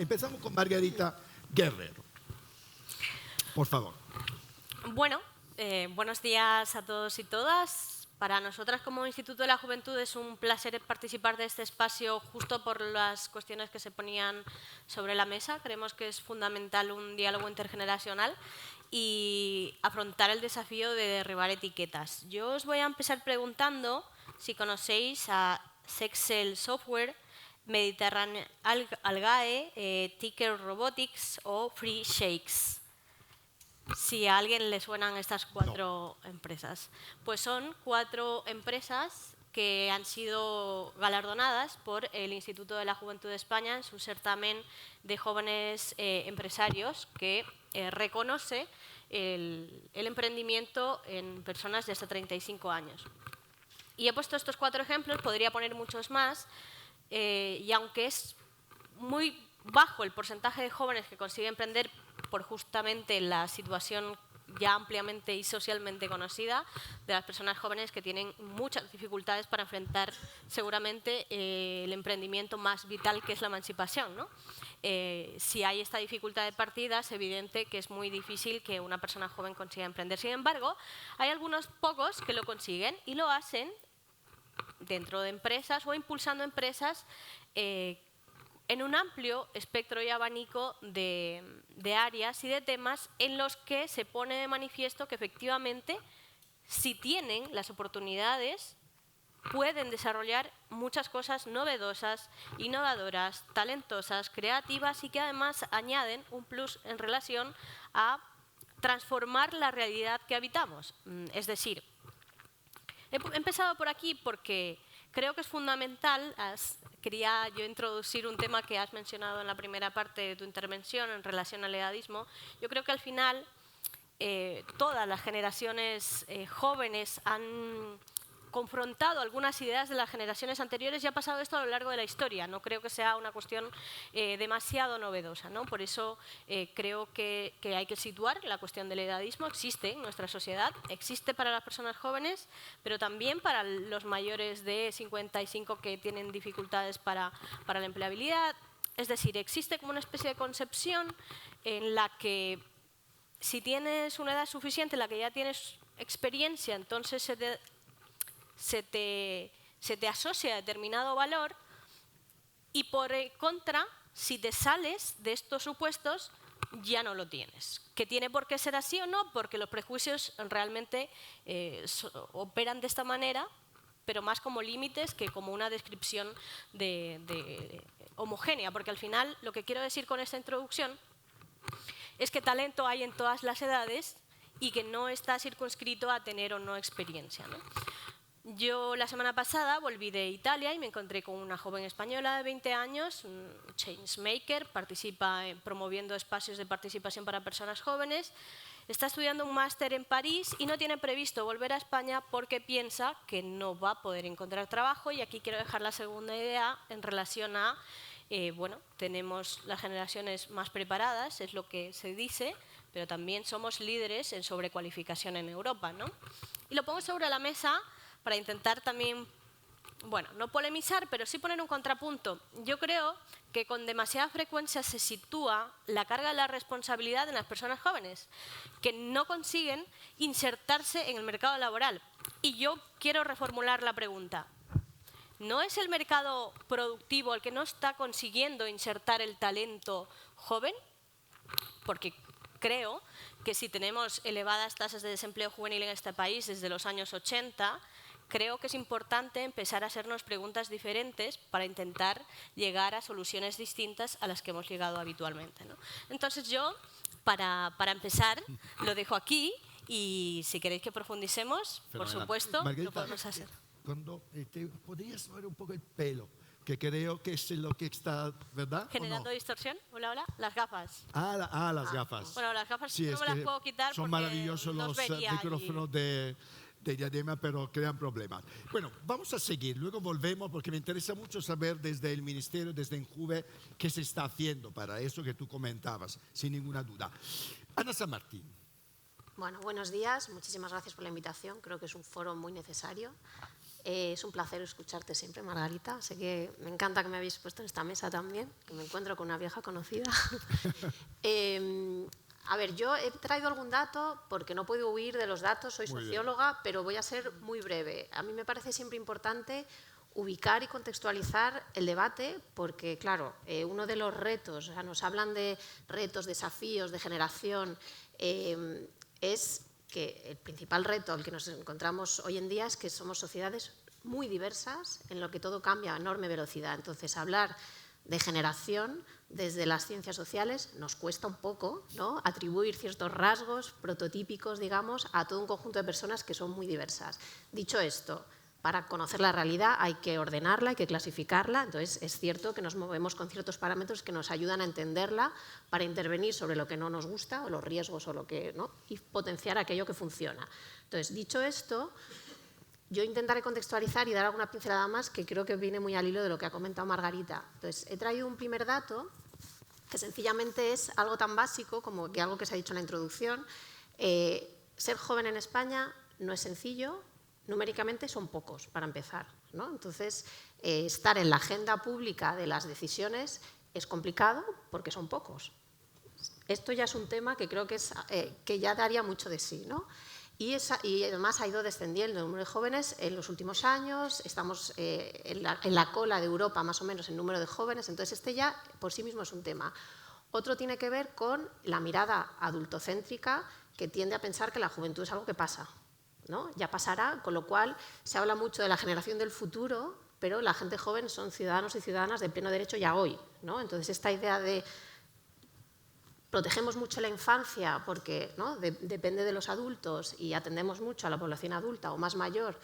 Empezamos con Margarita Guerrero. Por favor. Bueno, buenos días a todos y todas. Para nosotras como Instituto de la Juventud es un placer participar de este espacio justo por las cuestiones que se ponían sobre la mesa. Creemos que es fundamental un diálogo intergeneracional y afrontar el desafío de derribar etiquetas. Yo os voy a empezar preguntando si conocéis a Sexcel Software, Mediterranean Algae, Ticker Robotics o Free Shakes. Si a alguien le suenan estas cuatro empresas. Pues son 4 empresas que han sido galardonadas por el Instituto de la Juventud de España en su certamen de jóvenes empresarios que reconoce el emprendimiento en personas de hasta 35 años. Y he puesto estos 4 ejemplos, podría poner muchos más, y aunque es muy bajo el porcentaje de jóvenes que consiguen emprender por justamente la situación ya ampliamente y socialmente conocida de las personas jóvenes que tienen muchas dificultades para enfrentar seguramente el emprendimiento más vital que es la emancipación, ¿no? Si hay esta dificultad de partida es evidente que es muy difícil que una persona joven consiga emprender. Sin embargo, hay algunos pocos que lo consiguen y lo hacen dentro de empresas o impulsando empresas en un amplio espectro y abanico de áreas y de temas en los que se pone de manifiesto que efectivamente, si tienen las oportunidades, pueden desarrollar muchas cosas novedosas, innovadoras, talentosas, creativas y que además añaden un plus en relación a transformar la realidad que habitamos. Es decir, he empezado por aquí porque creo que es fundamental. Quería yo introducir un tema que has mencionado en la primera parte de tu intervención en relación al edadismo. Yo creo que al final todas las generaciones jóvenes han confrontado algunas ideas de las generaciones anteriores y ha pasado esto a lo largo de la historia. No creo que sea una cuestión demasiado novedosa, ¿no? Por eso creo que hay que situar la cuestión del edadismo. Existe en nuestra sociedad, existe para las personas jóvenes, pero también para los mayores de 55 que tienen dificultades para la empleabilidad. Es decir, existe como una especie de concepción en la que si tienes una edad suficiente, en la que ya tienes experiencia, entonces se te asocia a determinado valor y por contra, si te sales de estos supuestos, ya no lo tienes. ¿Que tiene por qué ser así o no? Porque los prejuicios realmente operan de esta manera, pero más como límites que como una descripción homogénea, porque al final lo que quiero decir con esta introducción es que talento hay en todas las edades y que no está circunscrito a tener o no experiencia, ¿no? Yo la semana pasada volví de Italia y me encontré con una joven española de 20 años, un changemaker, participa promoviendo espacios de participación para personas jóvenes, está estudiando un máster en París y no tiene previsto volver a España porque piensa que no va a poder encontrar trabajo. Y aquí quiero dejar la segunda idea en relación a, bueno, tenemos las generaciones más preparadas, es lo que se dice, pero también somos líderes en sobrecualificación en Europa, ¿no? Y lo pongo sobre la mesa para intentar también, bueno, no polemizar, pero sí poner un contrapunto. Yo creo que con demasiada frecuencia se sitúa la carga de la responsabilidad en las personas jóvenes, que no consiguen insertarse en el mercado laboral. Y yo quiero reformular la pregunta. ¿No es el mercado productivo el que no está consiguiendo insertar el talento joven? Porque creo que si tenemos elevadas tasas de desempleo juvenil en este país desde los años 80, creo que es importante empezar a hacernos preguntas diferentes para intentar llegar a soluciones distintas a las que hemos llegado habitualmente, ¿no? Entonces yo, para empezar, lo dejo aquí y si queréis que profundicemos, por supuesto, Margarita, lo podemos hacer. Cuando te podrías mover un poco el pelo, que creo que es lo que está, ¿verdad? ¿Generando distorsión? Hola, hola. Las gafas. Las gafas. Bueno, las gafas Sí, no me las puedo quitar son porque maravillosos nos los vería micrófonos de diadema, pero crean problemas. Bueno, vamos a seguir, luego volvemos porque me interesa mucho saber desde el Ministerio, desde Enjuve, qué se está haciendo para eso que tú comentabas, sin ninguna duda. Ana San Martín. Bueno, buenos días, muchísimas gracias por la invitación, creo que es un foro muy necesario. Es un placer escucharte siempre, Margarita. Sé que me encanta que me habéis puesto en esta mesa también, que me encuentro con una vieja conocida. A ver, yo he traído algún dato porque no puedo huir de los datos, soy socióloga, pero voy a ser muy breve. A mí me parece siempre importante ubicar y contextualizar el debate porque, claro, uno de los retos, o sea, nos hablan de retos, desafíos, de generación, es que el principal reto al que nos encontramos hoy en día es que somos sociedades muy diversas en lo que todo cambia a enorme velocidad. Entonces, hablar de generación desde las ciencias sociales nos cuesta un poco, ¿no?, atribuir ciertos rasgos prototípicos, digamos, a todo un conjunto de personas que son muy diversas. Dicho esto, para conocer la realidad hay que ordenarla, hay que clasificarla, entonces es cierto que nos movemos con ciertos parámetros que nos ayudan a entenderla para intervenir sobre lo que no nos gusta o los riesgos o lo que, ¿no?, y potenciar aquello que funciona. Entonces, dicho esto, yo intentaré contextualizar y dar alguna pincelada más que creo que viene muy al hilo de lo que ha comentado Margarita. Entonces, he traído un primer dato que sencillamente es algo tan básico como que algo que se ha dicho en la introducción. Ser joven en España no es sencillo. Numéricamente son pocos, para empezar, ¿no? Entonces, estar en la agenda pública de las decisiones es complicado porque son pocos. Esto ya es un tema que creo que ya daría mucho de sí, ¿no? Y además ha ido descendiendo el número de jóvenes en los últimos años, estamos en la cola de Europa más o menos en número de jóvenes, entonces este ya por sí mismo es un tema. Otro tiene que ver con la mirada adultocéntrica que tiende a pensar que la juventud es algo que pasa, ¿no? Ya pasará, con lo cual se habla mucho de la generación del futuro, pero la gente joven son ciudadanos y ciudadanas de pleno derecho ya hoy, ¿no? Entonces esta idea de protegemos mucho la infancia porque, ¿no?, depende de los adultos y atendemos mucho a la población adulta o más mayor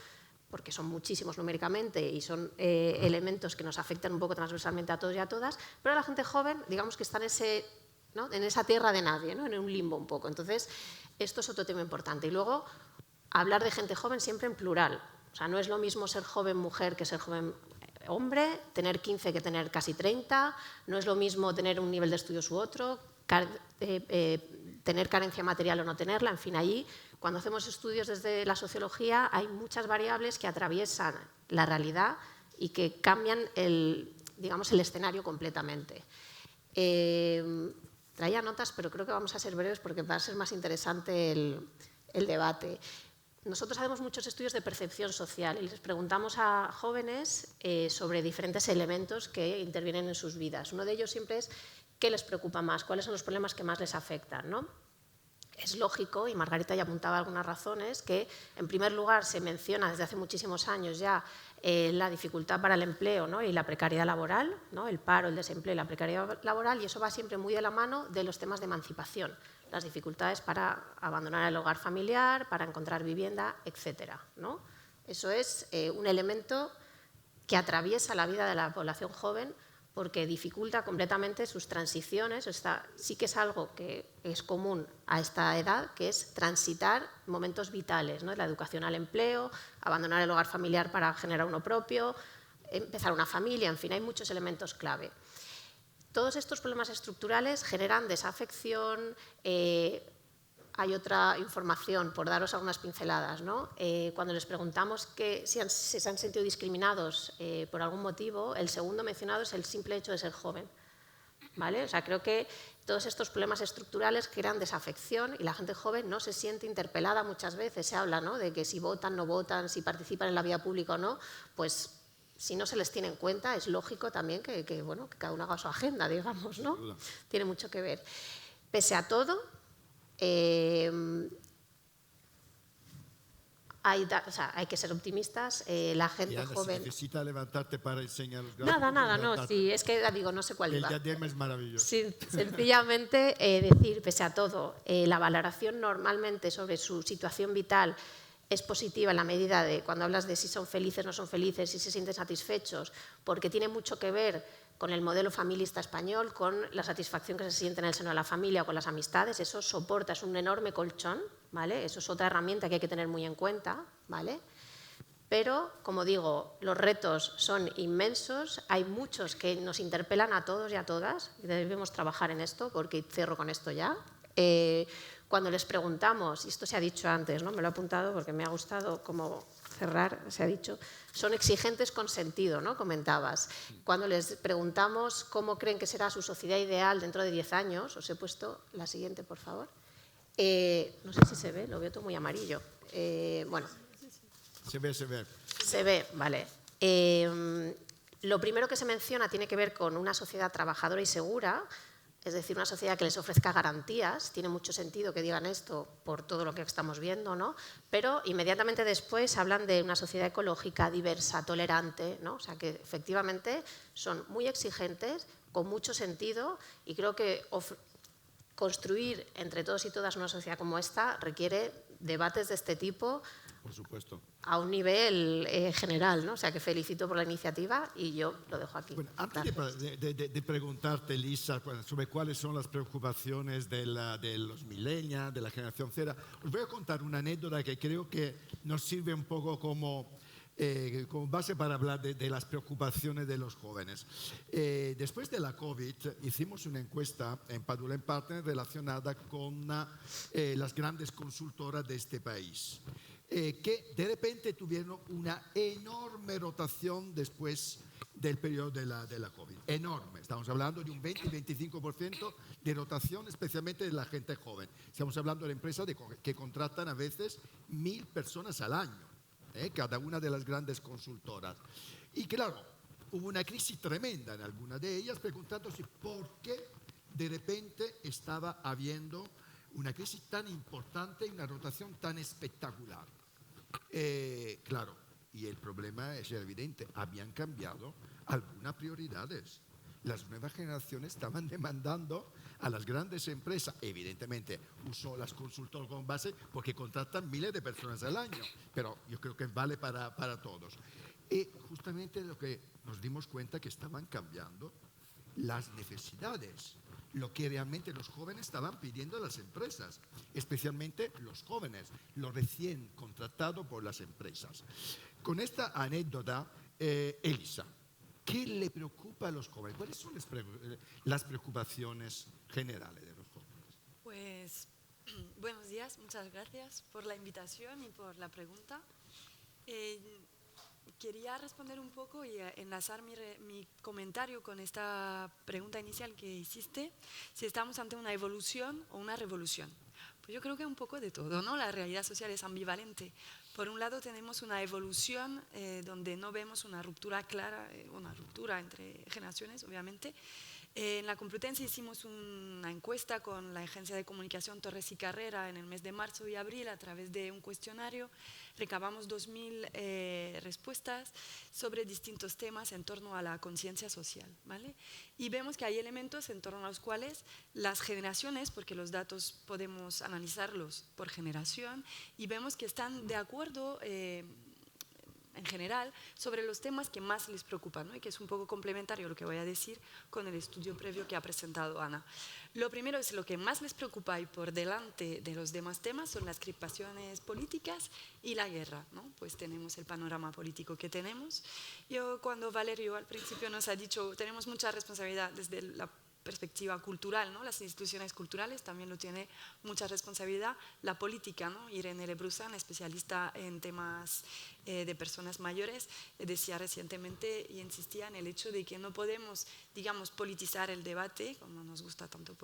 porque son muchísimos numéricamente y son elementos que nos afectan un poco transversalmente a todos y a todas, pero la gente joven, digamos que está en esa tierra de nadie, ¿no?, en un limbo un poco. Entonces, esto es otro tema importante. Y luego, hablar de gente joven siempre en plural. O sea, no es lo mismo ser joven mujer que ser joven hombre, tener 15 que tener casi 30, no es lo mismo tener un nivel de estudios u otro, tener carencia material o no tenerla, en fin, allí, cuando hacemos estudios desde la sociología, hay muchas variables que atraviesan la realidad y que cambian digamos, el escenario completamente. Traía notas, pero creo que vamos a ser breves porque va a ser más interesante el debate. Nosotros hacemos muchos estudios de percepción social y les preguntamos a jóvenes sobre diferentes elementos que intervienen en sus vidas. Uno de ellos siempre es qué les preocupa más, cuáles son los problemas que más les afectan, ¿no? Es lógico, y Margarita ya apuntaba algunas razones, que en primer lugar se menciona desde hace muchísimos años ya la dificultad para el empleo, ¿no?, y la precariedad laboral, ¿no?, el paro, el desempleo y la precariedad laboral, y eso va siempre muy de la mano de los temas de emancipación, las dificultades para abandonar el hogar familiar, para encontrar vivienda, etcétera, ¿no? Eso es un elemento que atraviesa la vida de la población joven porque dificulta completamente sus transiciones. Sí que es algo que es común a esta edad, que es transitar momentos vitales, ¿no?, la educación al empleo, abandonar el hogar familiar para generar uno propio, empezar una familia, en fin, hay muchos elementos clave. Todos estos problemas estructurales generan desafección. Hay otra información, por daros algunas pinceladas, ¿no? Cuando les preguntamos si se han sentido discriminados por algún motivo, el segundo mencionado es el simple hecho de ser joven, ¿vale? O sea, creo que todos estos problemas estructurales crean desafección y la gente joven no se siente interpelada muchas veces. Se habla, ¿no?, de que si votan, no votan, si participan en la vida pública o no, pues si no se les tiene en cuenta, es lógico también que cada uno haga su agenda, digamos, ¿no? Tiene mucho que ver. Pese a todo, hay que ser optimistas. La gente joven. Si necesita levantarte para enseñar los gráficos. Nada, no, sí, es que digo, no sé cuál iba. El diadema es maravilloso. Sí, sencillamente decir, pese a todo, la valoración normalmente sobre su situación vital es positiva en la medida de cuando hablas de si son felices, no son felices, si se sienten satisfechos, porque tiene mucho que ver con el modelo familista español, con la satisfacción que se siente en el seno de la familia o con las amistades. Eso soporta, es un enorme colchón, ¿vale? Eso es otra herramienta que hay que tener muy en cuenta, ¿vale? Pero, como digo, los retos son inmensos, hay muchos que nos interpelan a todos y a todas, y debemos trabajar en esto, porque cierro con esto ya. Cuando les preguntamos, y esto se ha dicho antes, ¿no?, me lo he apuntado porque me ha gustado como cerrar, se ha dicho, son exigentes con sentido, ¿no? Comentabas. Cuando les preguntamos cómo creen que será su sociedad ideal dentro de 10 años, os he puesto la siguiente, por favor. No sé si se ve, lo veo todo muy amarillo. Bueno. Se ve, se ve. Se ve, vale. Lo primero que se menciona tiene que ver con una sociedad trabajadora y segura, es decir, una sociedad que les ofrezca garantías. Tiene mucho sentido que digan esto por todo lo que estamos viendo, ¿no? Pero inmediatamente después hablan de una sociedad ecológica, diversa, tolerante, ¿no? O sea, que efectivamente son muy exigentes, con mucho sentido, y creo que construir entre todos y todas una sociedad como esta requiere debates de este tipo. Por supuesto. A un nivel general, ¿no? O sea, que felicito por la iniciativa y yo lo dejo aquí. Bueno, antes de preguntarte, Lisa, sobre cuáles son las preocupaciones de los millennials, de la generación Z, os voy a contar una anécdota que creo que nos sirve un poco como base para hablar de las preocupaciones de los jóvenes. Después de la COVID, hicimos una encuesta en Padula Partners relacionada con las grandes consultoras de este país. Que de repente tuvieron una enorme rotación después del periodo de la COVID. Enorme. Estamos hablando de un 20-25% de rotación, especialmente de la gente joven. Estamos hablando de empresas que contratan a veces 1.000 personas al año, cada una de las grandes consultoras. Y claro, hubo una crisis tremenda en algunas de ellas, preguntándose por qué de repente estaba habiendo una crisis tan importante y una rotación tan espectacular. Claro, y el problema es evidente, habían cambiado algunas prioridades. Las nuevas generaciones estaban demandando a las grandes empresas, evidentemente uso las consultoras con base porque contratan miles de personas al año, pero yo creo que vale para todos. Y justamente lo que nos dimos cuenta que estaban cambiando las necesidades, lo que realmente los jóvenes estaban pidiendo a las empresas, especialmente los jóvenes, los recién contratados por las empresas. Con esta anécdota, Elisa, ¿qué le preocupa a los jóvenes? ¿Cuáles son las preocupaciones generales de los jóvenes? Pues, buenos días, muchas gracias por la invitación y por la pregunta. Quería responder un poco y enlazar mi comentario con esta pregunta inicial que hiciste, si estamos ante una evolución o una revolución. Pues yo creo que un poco de todo, ¿no? La realidad social es ambivalente. Por un lado tenemos una evolución donde no vemos una ruptura clara, una ruptura entre generaciones, obviamente. En la Complutense hicimos una encuesta con la agencia de comunicación Torres y Carrera en el mes de marzo y abril a través de un cuestionario. Recabamos 2.000 respuestas sobre distintos temas en torno a la conciencia social, ¿vale? Y vemos que hay elementos en torno a los cuales las generaciones, porque los datos podemos analizarlos por generación, y vemos que están de acuerdo en general, sobre los temas que más les preocupan, ¿no? Y que es un poco complementario lo que voy a decir con el estudio previo que ha presentado Ana. Lo primero es lo que más les preocupa y por delante de los demás temas son las crispaciones políticas y la guerra, ¿no? Pues tenemos el panorama político que tenemos. Cuando Valerio al principio nos ha dicho tenemos mucha responsabilidad desde la perspectiva cultural, ¿no? Las instituciones culturales también lo tiene mucha responsabilidad, la política, ¿no? Irene Lebruzan, especialista en temas de personas mayores, decía recientemente y insistía en el hecho de que no podemos, digamos, politizar el debate, como nos gusta tanto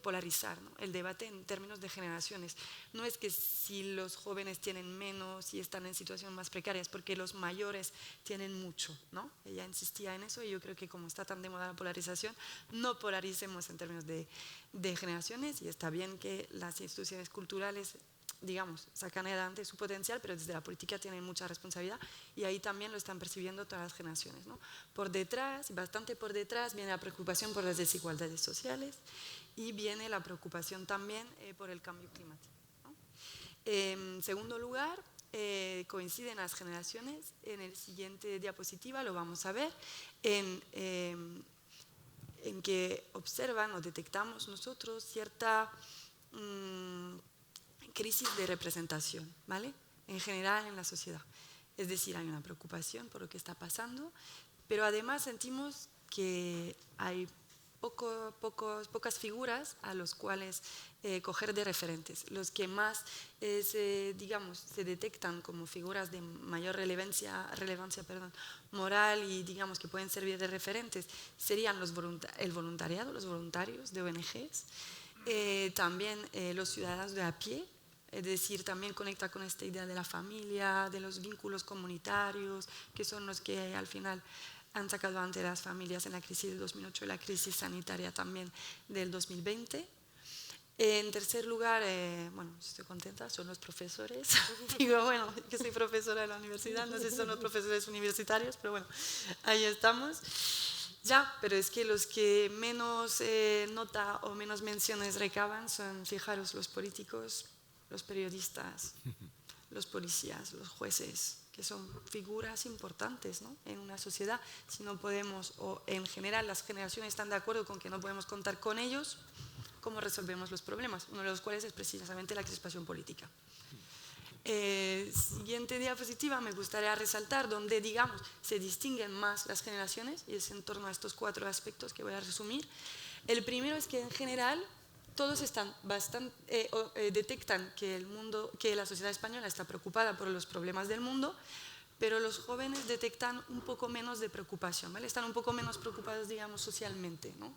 polarizar, ¿no? El debate en términos de generaciones. No es que si los jóvenes tienen menos y están en situaciones más precarias, porque los mayores tienen mucho, ¿no? Ella insistía en eso y yo creo que como está tan de moda la polarización, no polaricemos en términos de generaciones, y está bien que las instituciones culturales, digamos, sacan adelante su potencial, pero desde la política tienen mucha responsabilidad y ahí también lo están percibiendo todas las generaciones, ¿no? Por detrás, bastante por detrás, viene la preocupación por las desigualdades sociales y viene la preocupación también por el cambio climático, ¿no? En segundo lugar, coinciden las generaciones. En el siguiente diapositiva lo vamos a ver, en que observan o detectamos nosotros cierta crisis de representación, ¿vale? En general en la sociedad. Es decir, hay una preocupación por lo que está pasando, pero además sentimos que hay pocas figuras a los cuales coger de referentes. Los que más digamos, se detectan como figuras de mayor relevancia moral y digamos que pueden servir de referentes serían el voluntariado, los voluntarios de ONGs, también los ciudadanos de a pie. Es decir, también conecta con esta idea de la familia, de los vínculos comunitarios, que son los que al final han sacado ante las familias en la crisis de 2008 y la crisis sanitaria también del 2020. En tercer lugar, bueno, estoy contenta, son los profesores. Digo, bueno, que soy profesora de la universidad, no sé si son los profesores universitarios, pero bueno, ahí estamos. Ya, pero es que los que menos nota o menos menciones recaban son, fijaros, los políticos, los periodistas, los policías, los jueces, que son figuras importantes, ¿no?, en una sociedad. Si no podemos, o en general las generaciones están de acuerdo con que no podemos contar con ellos, ¿cómo resolvemos los problemas? Uno de los cuales es precisamente la crispación política. Siguiente diapositiva, me gustaría resaltar donde, digamos, se distinguen más las generaciones, y es en torno a estos 4 aspectos que voy a resumir. El primero es que en general todos están detectan que la sociedad española está preocupada por los problemas del mundo, pero los jóvenes detectan un poco menos de preocupación, ¿vale? Están un poco menos preocupados, digamos, socialmente, ¿no?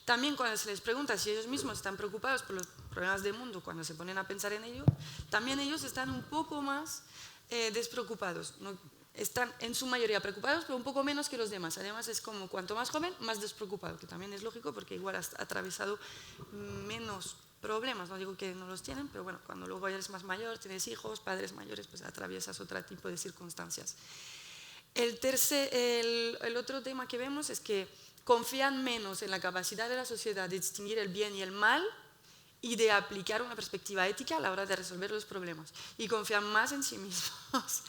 También cuando se les pregunta si ellos mismos están preocupados por los problemas del mundo, cuando se ponen a pensar en ello, también ellos están un poco más despreocupados, ¿no? Están en su mayoría preocupados, pero un poco menos que los demás. Además es como cuanto más joven, más despreocupado, que también es lógico porque igual has atravesado menos problemas, no digo que no los tienen, pero bueno, cuando luego eres más mayor, tienes hijos, padres mayores, pues atraviesas otro tipo de circunstancias. El otro tema que vemos es que confían menos en la capacidad de la sociedad de distinguir el bien y el mal y de aplicar una perspectiva ética a la hora de resolver los problemas, y confían más en sí mismos.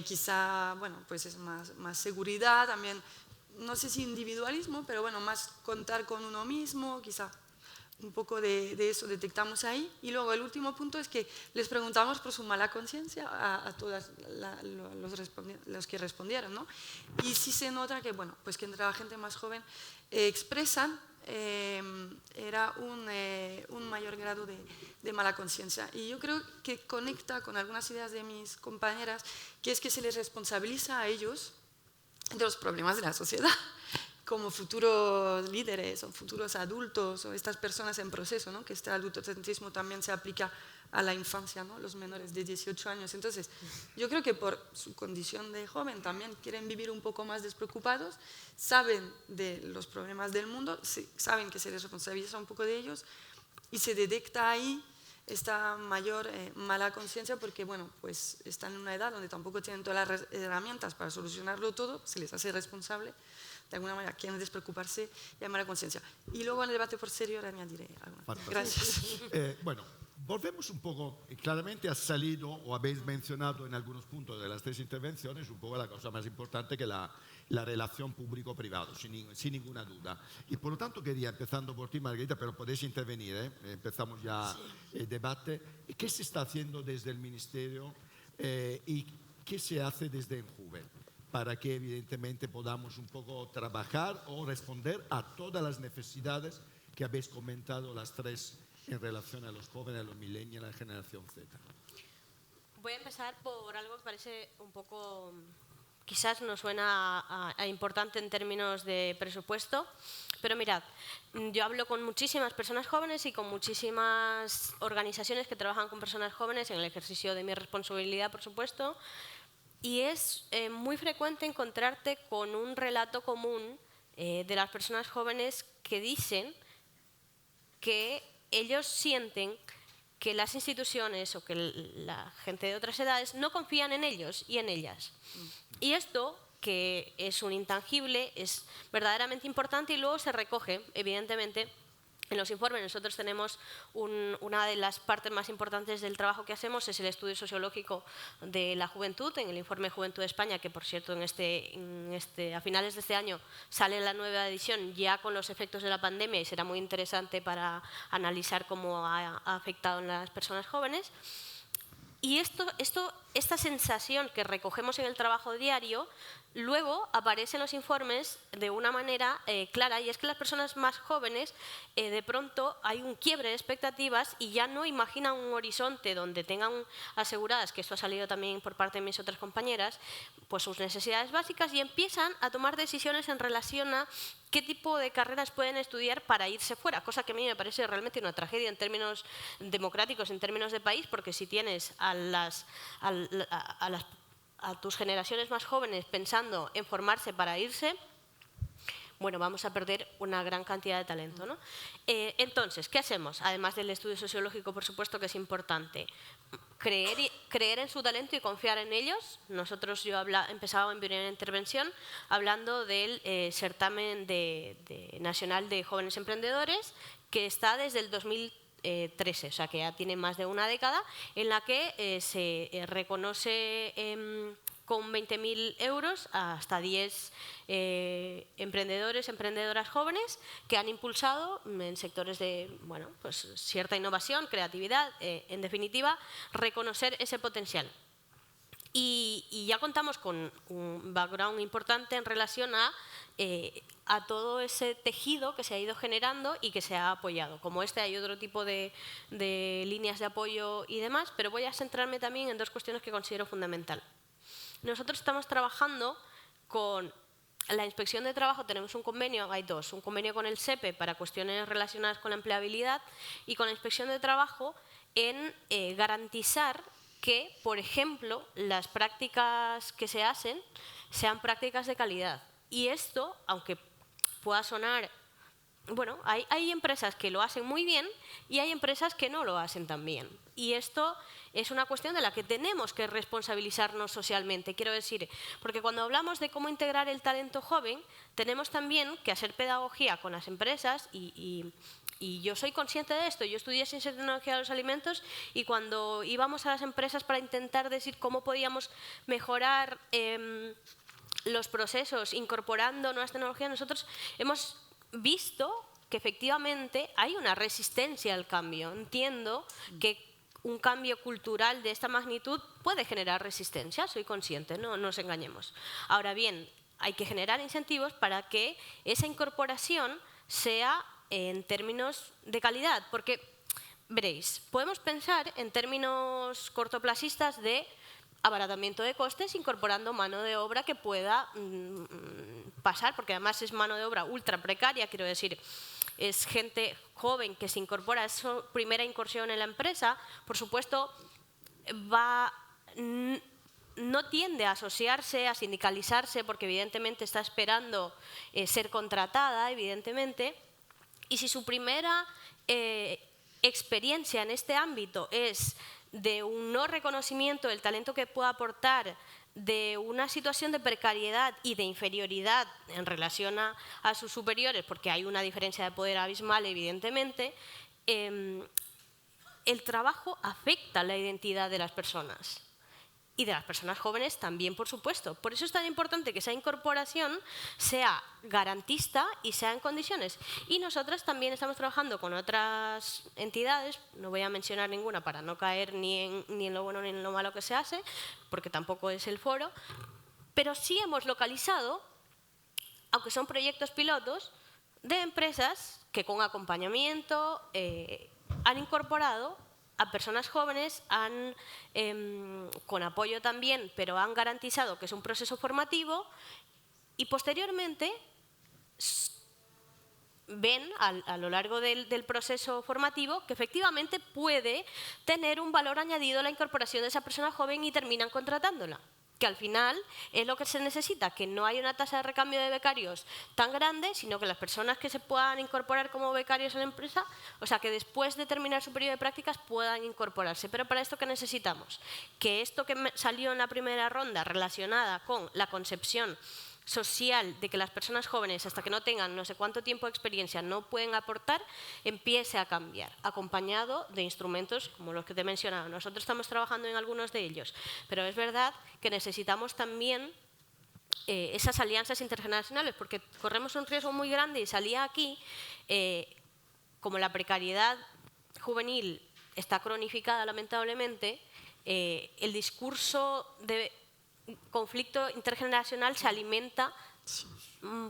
Quizá, bueno, pues es más seguridad, también, no sé si individualismo, pero bueno, más contar con uno mismo, quizá un poco de eso detectamos ahí. Y luego el último punto es que les preguntamos por su mala conciencia a todos los que respondieron, ¿no? Y sí se nota que, bueno, pues que entre la gente más joven expresan era un mayor grado de mala conciencia. Y yo creo que conecta con algunas ideas de mis compañeras, que es que se les responsabiliza a ellos de los problemas de la sociedad, como futuros líderes o futuros adultos o estas personas en proceso, ¿no? Que este adultocentrismo también se aplica a la infancia, ¿no? Los menores de 18 años. Entonces, yo creo que por su condición de joven también quieren vivir un poco más despreocupados, saben de los problemas del mundo, saben que se les responsabiliza un poco de ellos y se detecta ahí esta mayor mala conciencia porque, bueno, pues están en una edad donde tampoco tienen todas las herramientas para solucionarlo todo, se les hace responsable, de alguna manera quieren despreocuparse y hay mala conciencia. Y luego en el debate por serio añadiré algo. Gracias. Bueno, volvemos un poco, claramente has salido o habéis mencionado en algunos puntos de las 3 intervenciones un poco la cosa más importante que la relación público-privado, sin ninguna duda. Y por lo tanto quería, empezando por ti, Margarita, pero podéis intervenir, empezamos ya el debate. ¿Qué se está haciendo desde el Ministerio y qué se hace desde Enjuve para que evidentemente podamos un poco trabajar o responder a todas las necesidades que habéis comentado las 3 en relación a los jóvenes, a los millennials, a la generación Z? Voy a empezar por algo que parece un poco, quizás no suena a importante en términos de presupuesto, pero mirad, yo hablo con muchísimas personas jóvenes y con muchísimas organizaciones que trabajan con personas jóvenes en el ejercicio de mi responsabilidad, por supuesto, y es muy frecuente encontrarte con un relato común de las personas jóvenes que dicen que ellos sienten que las instituciones o que la gente de otras edades no confían en ellos y en ellas. Y esto, que es un intangible, es verdaderamente importante y luego se recoge, evidentemente, en los informes. Nosotros tenemos una de las partes más importantes del trabajo que hacemos es el estudio sociológico de la juventud, en el informe Juventud de España, que por cierto a finales de este año sale la nueva edición ya con los efectos de la pandemia y será muy interesante para analizar cómo ha afectado a las personas jóvenes. Y esto esta sensación que recogemos en el trabajo diario luego aparece en los informes de una manera clara, y es que las personas más jóvenes de pronto hay un quiebre de expectativas y ya no imaginan un horizonte donde tengan aseguradas, que esto ha salido también por parte de mis otras compañeras, pues sus necesidades básicas, y empiezan a tomar decisiones en relación a qué tipo de carreras pueden estudiar para irse fuera, cosa que a mí me parece realmente una tragedia en términos democráticos, en términos de país, porque si tienes a tus generaciones más jóvenes pensando en formarse para irse, bueno, vamos a perder una gran cantidad de talento, ¿no? Entonces, ¿qué hacemos? Además del estudio sociológico, por supuesto que es importante, creer en su talento y confiar en ellos. Yo empezaba en primera intervención hablando del certamen nacional de jóvenes emprendedores, que está desde el 2013, o sea que ya tiene más de una década, en la que se reconoce con 20.000 euros hasta 10 emprendedores, emprendedoras jóvenes que han impulsado en sectores de pues cierta innovación, creatividad, en definitiva, reconocer ese potencial. Y ya contamos con un background importante en relación a todo ese tejido que se ha ido generando y que se ha apoyado. Como hay otro tipo de líneas de apoyo y demás, pero voy a centrarme también en dos cuestiones que considero fundamental. Nosotros estamos trabajando con la Inspección de Trabajo, tenemos un convenio, hay dos, un convenio con el SEPE para cuestiones relacionadas con la empleabilidad y con la Inspección de Trabajo en garantizar que, por ejemplo, las prácticas que se hacen sean prácticas de calidad. Y esto, aunque pueda sonar, hay empresas que lo hacen muy bien y hay empresas que no lo hacen tan bien. Y esto es una cuestión de la que tenemos que responsabilizarnos socialmente. Quiero decir, porque cuando hablamos de cómo integrar el talento joven, tenemos también que hacer pedagogía con las empresas y yo soy consciente de esto. Yo estudié Ciencia y Tecnología de los Alimentos y cuando íbamos a las empresas para intentar decir cómo podíamos mejorar los procesos incorporando nuevas tecnologías, nosotros hemos visto que efectivamente hay una resistencia al cambio. Entiendo que un cambio cultural de esta magnitud puede generar resistencia, soy consciente, no nos engañemos. Ahora bien, hay que generar incentivos para que esa incorporación sea en términos de calidad, porque, veréis, podemos pensar en términos cortoplacistas de abaratamiento de costes incorporando mano de obra que pueda pasar, porque además es mano de obra ultra precaria, quiero decir, es gente joven que se incorpora, es su primera incursión en la empresa, por supuesto, no tiende a asociarse, a sindicalizarse, porque evidentemente está esperando ser contratada, evidentemente, y si su primera experiencia en este ámbito es de un no reconocimiento del talento que pueda aportar, de una situación de precariedad y de inferioridad en relación a sus superiores, porque hay una diferencia de poder abismal, evidentemente, el trabajo afecta la identidad de las personas. Y de las personas jóvenes también, por supuesto. Por eso es tan importante que esa incorporación sea garantista y sea en condiciones. Y nosotras también estamos trabajando con otras entidades, no voy a mencionar ninguna para no caer ni en lo bueno ni en lo malo que se hace, porque tampoco es el foro, pero sí hemos localizado, aunque son proyectos pilotos, de empresas que con acompañamiento han incorporado a personas jóvenes, con apoyo también, pero han garantizado que es un proceso formativo y posteriormente ven a lo largo del proceso formativo que efectivamente puede tener un valor añadido la incorporación de esa persona joven y terminan contratándola. Que al final es lo que se necesita, que no haya una tasa de recambio de becarios tan grande, sino que las personas que se puedan incorporar como becarios a la empresa, o sea, que después de terminar su periodo de prácticas puedan incorporarse. Pero para esto, ¿qué necesitamos? Que esto que salió en la primera ronda relacionada con la concepción social de que las personas jóvenes, hasta que no tengan no sé cuánto tiempo de experiencia, no pueden aportar, empiece a cambiar, acompañado de instrumentos como los que te he mencionado. Nosotros estamos trabajando en algunos de ellos, pero es verdad que necesitamos también esas alianzas intergeneracionales, porque corremos un riesgo muy grande, y salía aquí, como la precariedad juvenil está cronificada lamentablemente, el discurso de conflicto intergeneracional se alimenta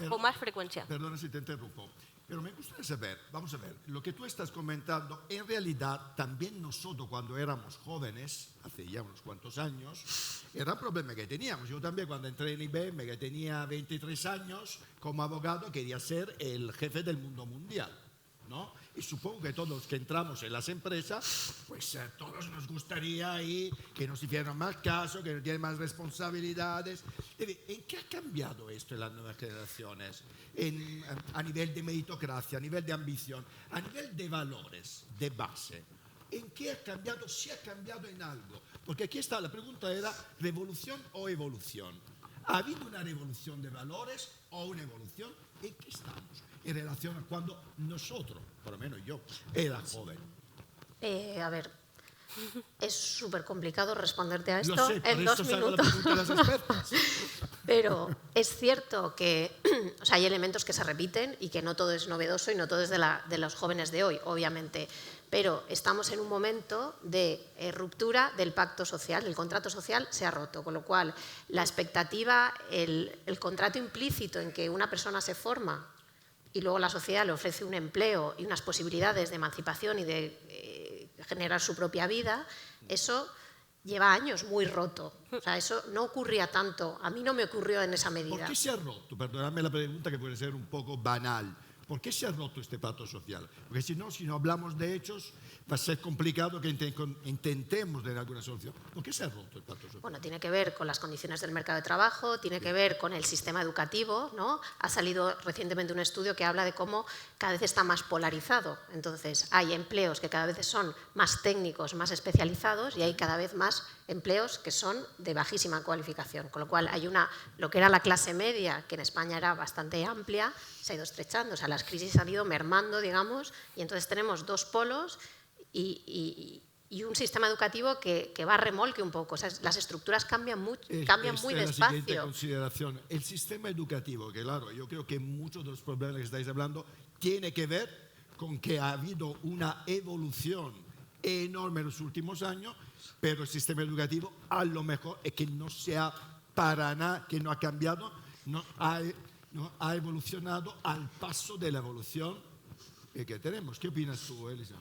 con más frecuencia. Perdona si te interrumpo, pero me gustaría saber, vamos a ver, lo que tú estás comentando, en realidad también nosotros cuando éramos jóvenes, hace ya unos cuantos años, era un problema que teníamos. Yo también cuando entré en IBM, que tenía 23 años, como abogado quería ser el jefe del mundo mundial, ¿no? Y supongo que todos los que entramos en las empresas, pues todos nos gustaría ahí que nos hicieran más caso, que nos dieran más responsabilidades. ¿En qué ha cambiado esto en las nuevas generaciones? A nivel de meritocracia, a nivel de ambición, a nivel de valores, de base. ¿En qué ha cambiado? Si ha cambiado en algo. Porque aquí está, la pregunta era, ¿revolución o evolución? ¿Ha habido una revolución de valores o una evolución? ¿En qué estamos? En relación a cuando nosotros, por lo menos yo, era joven. A ver, es súper complicado responderte a esto Lo sé, en 2 minutos. La de las expertas. Pero es cierto que o sea, hay elementos que se repiten y que no todo es novedoso y no todo es de los jóvenes de hoy, obviamente. Pero estamos en un momento de ruptura del pacto social, el contrato social se ha roto, con lo cual la expectativa, el contrato implícito en que una persona se forma y luego la sociedad le ofrece un empleo y unas posibilidades de emancipación y de generar su propia vida, eso lleva años muy roto. O sea, eso no ocurría tanto. A mí no me ocurrió en esa medida. ¿Por qué se ha roto? Perdóname la pregunta que puede ser un poco banal. ¿Por qué se ha roto este pacto social? Porque si no hablamos de hechos, va a ser complicado que intentemos tener alguna solución. ¿Por qué se ha roto el pacto social? Bueno, tiene que ver con las condiciones del mercado de trabajo, tiene que ver con el sistema educativo, ¿no? Ha salido recientemente un estudio que habla de cómo cada vez está más polarizado. Entonces, hay empleos que cada vez son más técnicos, más especializados y hay cada vez más empleos que son de bajísima cualificación. Con lo cual, hay lo que era la clase media, que en España era bastante amplia, se ha ido estrechando. O sea, las crisis han ido mermando, digamos, y entonces tenemos dos polos y un sistema educativo que va a remolque un poco. O sea, las estructuras cambian muy despacio. La siguiente consideración. El sistema educativo, que claro, yo creo que muchos de los problemas que estáis hablando tiene que ver con que ha habido una evolución enorme en los últimos años, pero el sistema educativo a lo mejor es que no sea para nada, que no ha cambiado, no ha evolucionado al paso de la evolución que tenemos. ¿Qué opinas tú, Elisa?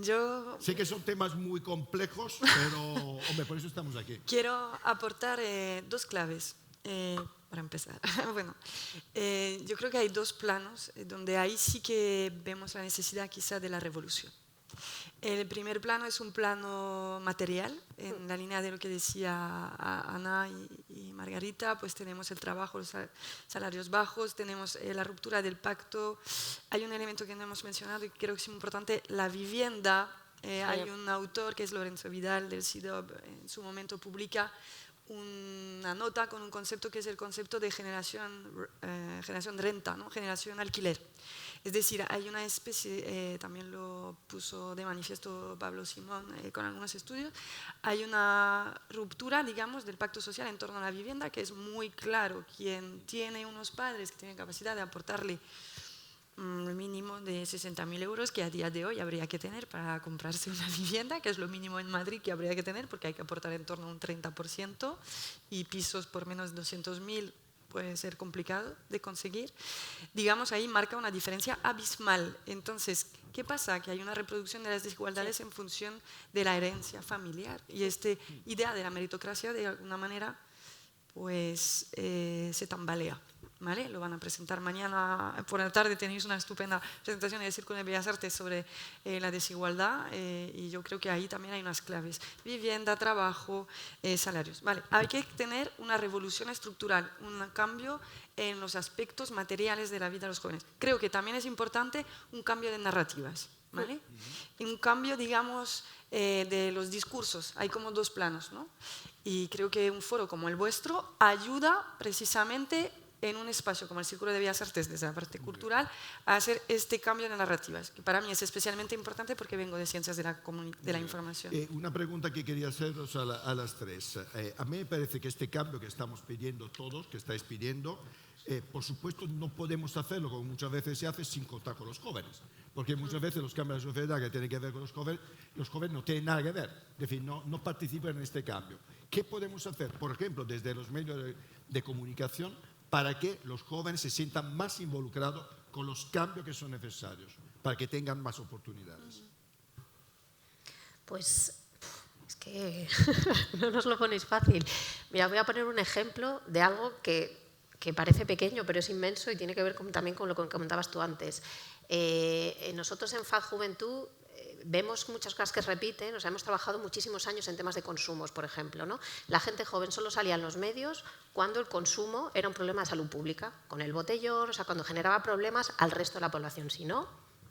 Yo sé que son temas muy complejos, pero hombre, por eso estamos aquí. Quiero aportar 2 claves para empezar. Bueno, yo creo que hay 2 planos donde ahí sí que vemos la necesidad quizá de la revolución. El primer plano es un plano material, en la línea de lo que decía Ana y Margarita, pues tenemos el trabajo, los salarios bajos, tenemos la ruptura del pacto. Hay un elemento que no hemos mencionado y creo que es muy importante, la vivienda. Hay un autor que es Lorenzo Vidal del CIDOB, en su momento publica una nota con un concepto que es el concepto de generación renta, ¿no? Generación alquiler. Es decir, hay una especie, también lo puso de manifiesto Pablo Simón con algunos estudios, hay una ruptura, digamos, del pacto social en torno a la vivienda, que es muy claro, quien tiene unos padres que tienen capacidad de aportarle el mínimo de 60.000 euros que a día de hoy habría que tener para comprarse una vivienda, que es lo mínimo en Madrid que habría que tener, porque hay que aportar en torno a un 30%, y pisos por menos de 200.000 puede ser complicado de conseguir. Digamos, ahí marca una diferencia abismal. Entonces, ¿qué pasa? Que hay una reproducción de las desigualdades en función de la herencia familiar. Y esta idea de la meritocracia, de alguna manera, pues se tambalea. ¿Vale? Lo van a presentar mañana por la tarde. Tenéis una estupenda presentación en el Círculo de Bellas Artes sobre la desigualdad y yo creo que ahí también hay unas claves: vivienda, trabajo, salarios. ¿Vale? Hay que tener una revolución estructural, un cambio en los aspectos materiales de la vida de los jóvenes. Creo que también es importante un cambio de narrativas, ¿vale? Un cambio, digamos, de los discursos. Hay como 2 planos, ¿no? Y creo que un foro como el vuestro ayuda precisamente en un espacio como el Círculo de Bellas Artes, desde la parte cultural, a hacer este cambio de narrativas, que para mí es especialmente importante porque vengo de ciencias de la información. Una pregunta que quería haceros a las 3. A mí me parece que este cambio que estamos pidiendo todos, que estáis pidiendo, por supuesto, no podemos hacerlo, como muchas veces se hace, sin contar con los jóvenes. Porque muchas veces los cambios de la sociedad que tienen que ver con los jóvenes no tienen nada que ver. Es decir, no participan en este cambio. ¿Qué podemos hacer, por ejemplo, desde los medios de comunicación para que los jóvenes se sientan más involucrados con los cambios que son necesarios, para que tengan más oportunidades? Pues es que no nos lo ponéis fácil. Mira, voy a poner un ejemplo de algo que parece pequeño, pero es inmenso y tiene que ver también con lo que comentabas tú antes. Nosotros en FAD Juventud vemos muchas cosas que repiten. O sea, hemos trabajado muchísimos años en temas de consumos, por ejemplo, ¿no? La gente joven solo salía en los medios cuando el consumo era un problema de salud pública, con el botellón, o sea, cuando generaba problemas al resto de la población. Si no,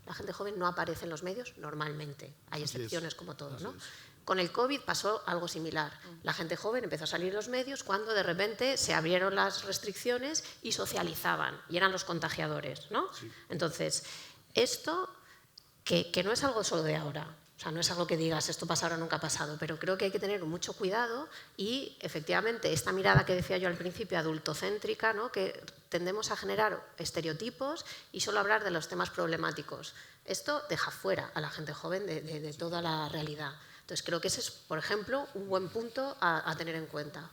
la gente joven no aparece en los medios normalmente. Hay excepciones como todo, ¿no? Con el COVID pasó algo similar. La gente joven empezó a salir en los medios cuando de repente se abrieron las restricciones y socializaban, y eran los contagiadores, ¿no? Sí. Entonces, esto que no es algo solo de ahora, o sea, no es algo que digas esto pasa ahora, nunca ha pasado, pero creo que hay que tener mucho cuidado y, efectivamente, esta mirada que decía yo al principio, adultocéntrica, ¿no? Que tendemos a generar estereotipos y solo hablar de los temas problemáticos. Esto deja fuera a la gente joven de toda la realidad. Entonces, creo que ese es, por ejemplo, un buen punto a tener en cuenta.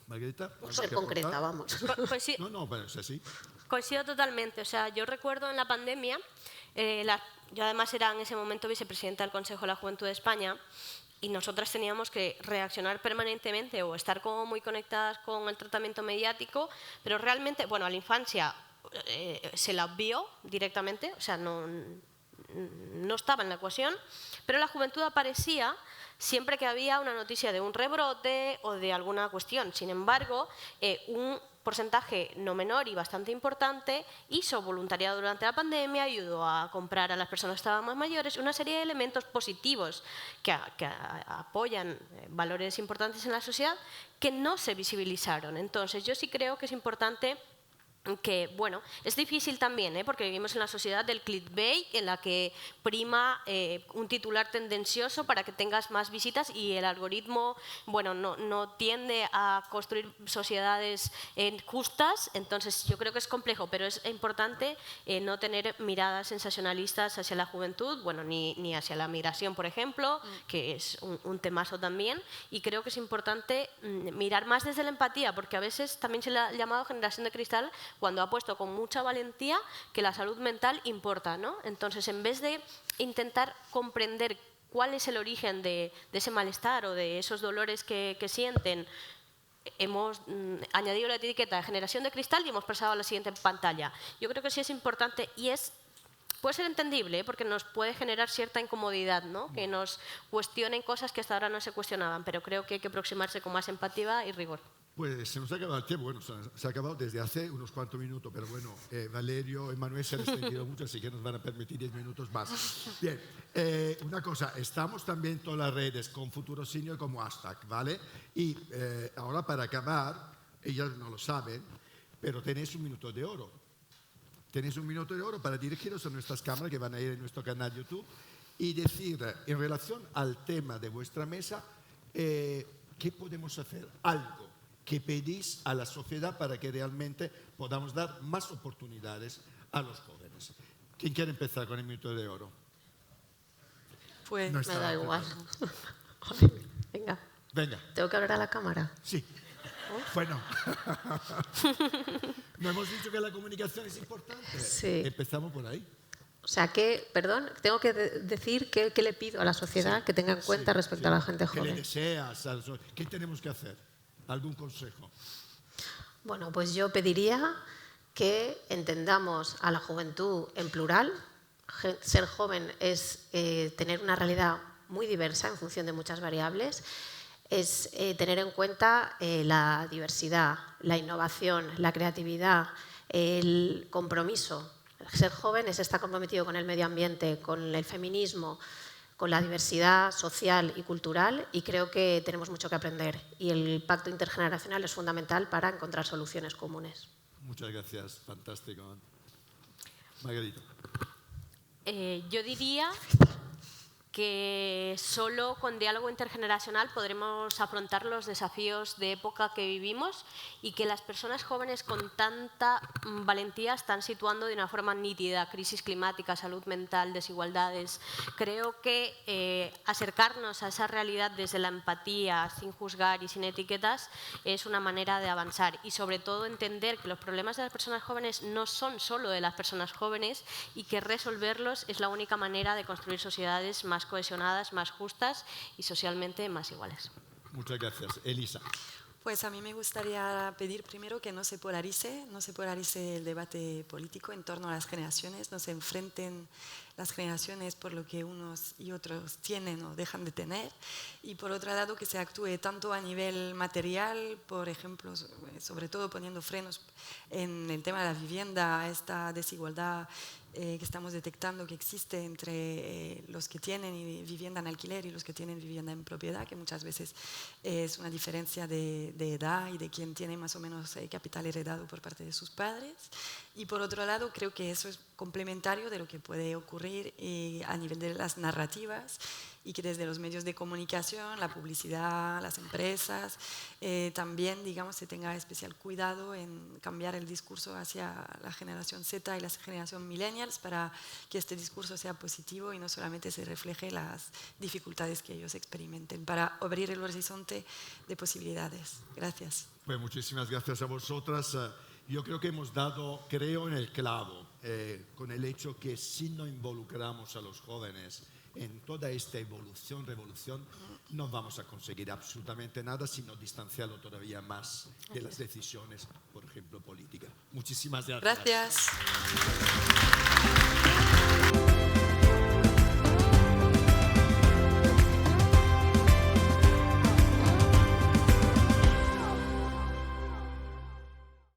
Margarita, por ser concreta, vamos. Pues sí. No, pero es así. Coincido totalmente. O sea, yo recuerdo en la pandemia, yo además era en ese momento vicepresidenta del Consejo de la Juventud de España, y nosotras teníamos que reaccionar permanentemente o estar como muy conectadas con el tratamiento mediático, pero realmente, bueno, a la infancia se la vio directamente, o sea, no estaba en la ecuación, pero la juventud aparecía siempre que había una noticia de un rebrote o de alguna cuestión. Sin embargo, un porcentaje no menor y bastante importante hizo voluntariado durante la pandemia, ayudó a comprar a las personas que estaban más mayores, una serie de elementos positivos que apoyan valores importantes en la sociedad que no se visibilizaron. Entonces, yo sí creo que es importante que, bueno, es difícil también, porque vivimos en la sociedad del clickbait, en la que prima un titular tendencioso para que tengas más visitas, y el algoritmo, bueno, no tiende a construir sociedades justas. Entonces yo creo que es complejo, pero es importante no tener miradas sensacionalistas hacia la juventud, bueno, ni hacia la migración, por ejemplo, que es un temazo también, y creo que es importante mirar más desde la empatía, porque a veces también se le ha llamado generación de cristal cuando ha puesto con mucha valentía que la salud mental importa, ¿no? Entonces, en vez de intentar comprender cuál es el origen de ese malestar o de esos dolores que sienten, hemos añadido la etiqueta de generación de cristal y hemos pasado a la siguiente pantalla. Yo creo que sí es importante y puede ser entendible, porque nos puede generar cierta incomodidad, ¿no? Que nos cuestionen cosas que hasta ahora no se cuestionaban, pero creo que hay que aproximarse con más empatía y rigor. Pues se nos ha acabado el tiempo. Bueno, se ha acabado desde hace unos cuantos minutos, pero bueno, Valerio y Manuel se han extendido mucho, así que nos van a permitir 10 minutos más. Bien, una cosa, estamos también en todas las redes con Futuro Senior como hashtag, ¿vale? Y ahora, para acabar, ellas no lo saben, pero tenéis un minuto de oro. Tenéis un minuto de oro para dirigiros a nuestras cámaras que van a ir en nuestro canal YouTube y decir, en relación al tema de vuestra mesa, ¿qué podemos hacer? Algo que pedís a la sociedad para que realmente podamos dar más oportunidades a los jóvenes. ¿Quién quiere empezar con el minuto de oro? Pues me da igual. Venga. ¿Tengo que hablar a la cámara? Sí. Bueno. ¿No hemos dicho que la comunicación es importante? Sí. Empezamos por ahí. O sea que, perdón, tengo que decir qué le pido a la sociedad que tenga en cuenta respecto a la gente joven. ¿Qué le deseas? ¿Qué tenemos que hacer? ¿Algún consejo? Bueno, pues yo pediría que entendamos a la juventud en plural. Ser joven es tener una realidad muy diversa en función de muchas variables. Es tener en cuenta la diversidad, la innovación, la creatividad, el compromiso. Ser joven es estar comprometido con el medio ambiente, con el feminismo, con la diversidad social y cultural, y creo que tenemos mucho que aprender. Y el pacto intergeneracional es fundamental para encontrar soluciones comunes. Muchas gracias, fantástico. Margarita. Yo diría que solo con diálogo intergeneracional podremos afrontar los desafíos de época que vivimos y que las personas jóvenes con tanta valentía están situando de una forma nítida: crisis climática, salud mental, desigualdades. Creo que acercarnos a esa realidad desde la empatía, sin juzgar y sin etiquetas, es una manera de avanzar, y sobre todo entender que los problemas de las personas jóvenes no son solo de las personas jóvenes y que resolverlos es la única manera de construir sociedades más cohesionadas, más justas y socialmente más iguales. Muchas gracias. Elisa. Pues a mí me gustaría pedir primero que no se polarice el debate político en torno a las generaciones, no se enfrenten las generaciones por lo que unos y otros tienen o dejan de tener, y por otro lado que se actúe tanto a nivel material, por ejemplo, sobre todo poniendo frenos en el tema de la vivienda, esta desigualdad que estamos detectando que existe entre los que tienen vivienda en alquiler y los que tienen vivienda en propiedad, que muchas veces es una diferencia de edad y de quien tiene más o menos capital heredado por parte de sus padres. Y por otro lado, creo que eso es complementario de lo que puede ocurrir a nivel de las narrativas, y que desde los medios de comunicación, la publicidad, las empresas, también, digamos, se tenga especial cuidado en cambiar el discurso hacia la generación Z y la generación millennials para que este discurso sea positivo y no solamente se refleje las dificultades que ellos experimenten, para abrir el horizonte de posibilidades. Gracias. Pues muchísimas gracias a vosotras. Yo creo que hemos dado, creo, en el clavo con el hecho que si no involucramos a los jóvenes en toda esta revolución, no vamos a conseguir absolutamente nada, sino distanciarlo todavía más de las decisiones, por ejemplo, políticas. Muchísimas gracias. Gracias.